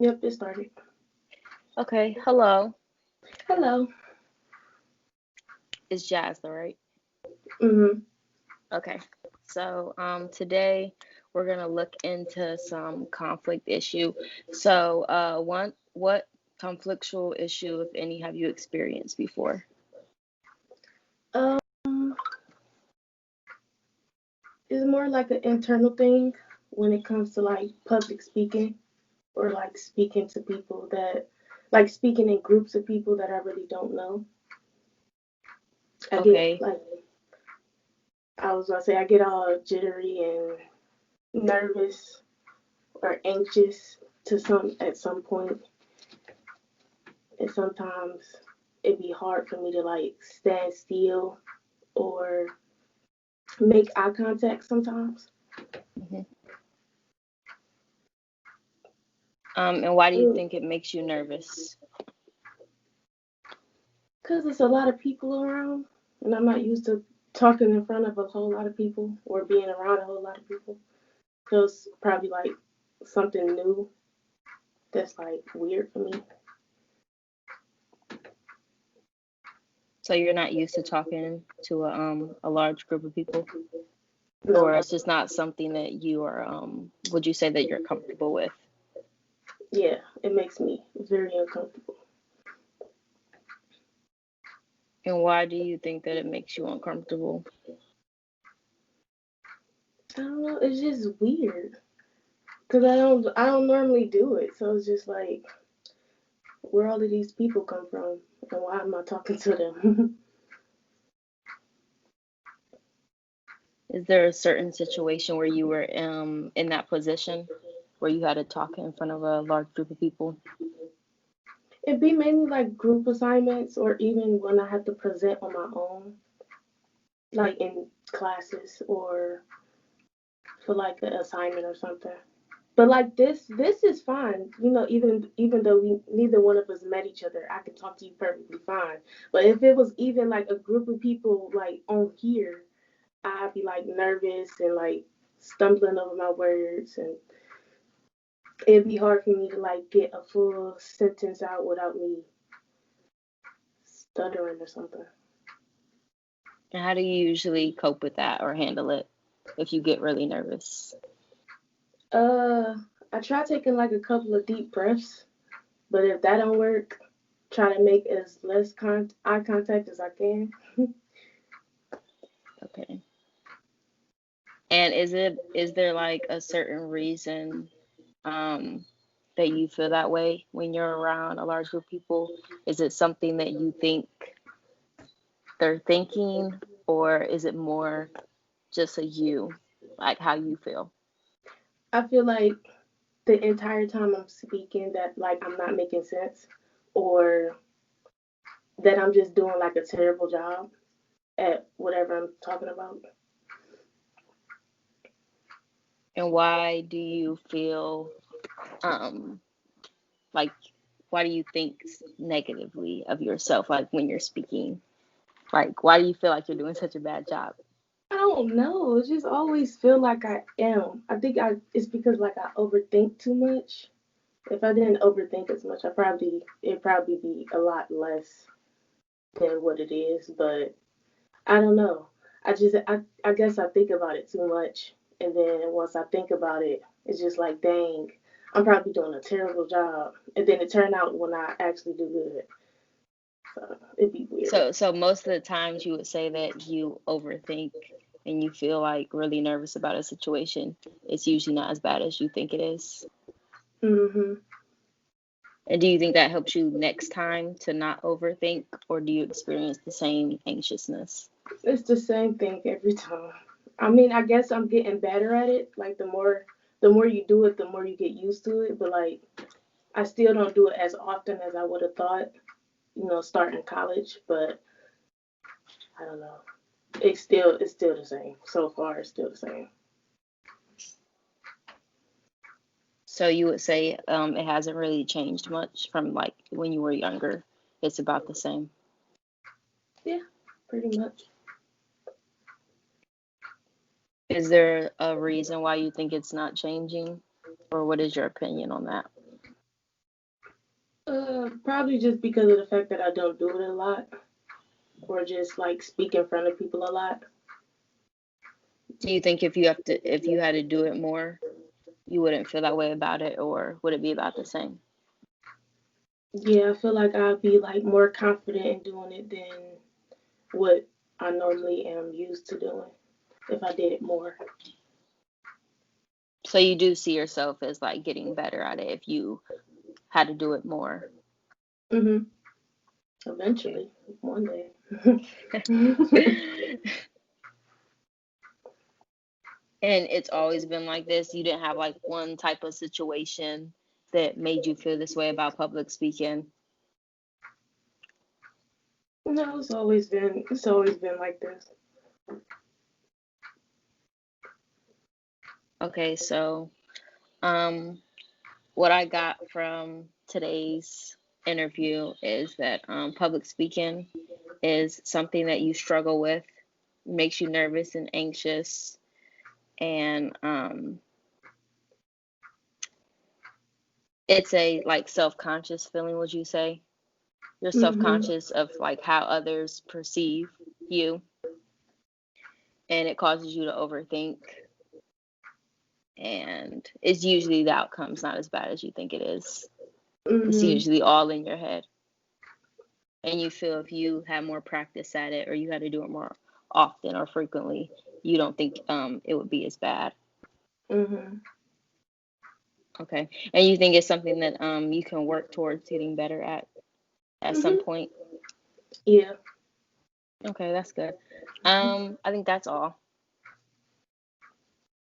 Yep, it started. Okay, hello. Hello. It's Jazz, though, right? Mhm. Okay. So today we're gonna look into some conflict issue. What conflictual issue, if any, have you experienced before? Um, it's more like an internal thing when it comes to like public speaking or like speaking to people that, like speaking in groups of people that I really don't know. I get Okay. like I was gonna say I get all jittery and nervous or anxious to some at some point, and sometimes it'd be hard for me to like stand still or make eye contact sometimes. hmm and why do you think it makes you nervous? Because there's a lot of people around, and I'm not used to talking in front of a whole lot of people or being around a whole lot of people. Feels probably like something new that's like weird for me. So you're not used to talking to a large group of people, No, or it's just not something that you are would you say that you're comfortable with? yeah, it makes me very uncomfortable. And why do you think that it makes you uncomfortable? I don't know, it's just weird because I don't normally do it, so it's just like where all of these people come from and why am I talking to them? Is there a certain situation where you were in that position where you had to talk in front of a large group of people? It'd be mainly like group assignments or even when I have to present on my own, like in classes or for like an assignment or something. But like this is fine. Even though we neither one of us met each other, I can talk to you perfectly fine. But if it was even like a group of people like on here, I'd be like nervous and like stumbling over my words, and it'd be hard for me to like get a full sentence out without me stuttering or something. And how do you usually cope with that or handle it if you get really nervous? Uh, I try taking like a couple of deep breaths, but if that don't work, try to make as less eye contact as I can. Okay. And is there like a certain reason um that you feel that way when you're around a large group of people? Is it something that you think they're thinking, or is it more just a you, like how you feel? I feel like the entire time I'm speaking that like I'm not making sense or that I'm just doing like a terrible job at whatever I'm talking about. And why do you feel um like why do you think negatively of yourself like when you're speaking? Like why do you feel like you're doing such a bad job? I don't know. It just always feel like I am. I think it's because like I overthink too much. If I didn't overthink as much, it'd probably be a lot less than what it is. But I don't know. I guess I think about it too much, and then once I think about it, it's just like, dang, I'm probably doing a terrible job, and then it turned out when I actually do good. So it'd be weird. So most of the times you would say that you overthink and you feel like really nervous about a situation. It's usually not as bad as you think it is. Mhm. And do you think that helps you next time to not overthink, or do you experience the same anxiousness? It's the same thing every time. I mean, I guess I'm getting better at it. Like the more you do it, the more you get used to it. But like, I still don't do it as often as I would have thought. Starting college, but I don't know. It's still the same. So far, it's still the same. So you would say it hasn't really changed much from like when you were younger. It's about the same. Yeah, pretty much. Is there a reason why you think it's not changing, or what is your opinion on that? Probably just because of the fact that I don't do it a lot, or just like speak in front of people a lot. Do you think if you had to do it more, you wouldn't feel that way about it, or would it be about the same? Yeah, I feel like I'd be like more confident in doing it than what I normally am used to doing if I did it more. So you do see yourself as like getting better at it if you had to do it more. Mhm. Okay. Eventually, one day. And it's always been like this. You didn't have like one type of situation that made you feel this way about public speaking. No, it's always been like this. Okay, so um what I got from today's interview is that public speaking is something that you struggle with, makes you nervous and anxious, and it's a like self-conscious feeling, would you say? You're Mhm. self-conscious of like how others perceive you, and it causes you to overthink, and it's usually the outcome's not as bad as you think it is. It's Mhm. usually all in your head, and you feel if you had more practice at it or you had to do it more often or frequently, you don't think it would be as bad. Mhm. Okay, and you think it's something that you can work towards getting better at some Mhm. point. Yeah. Okay, that's good. I think that's all.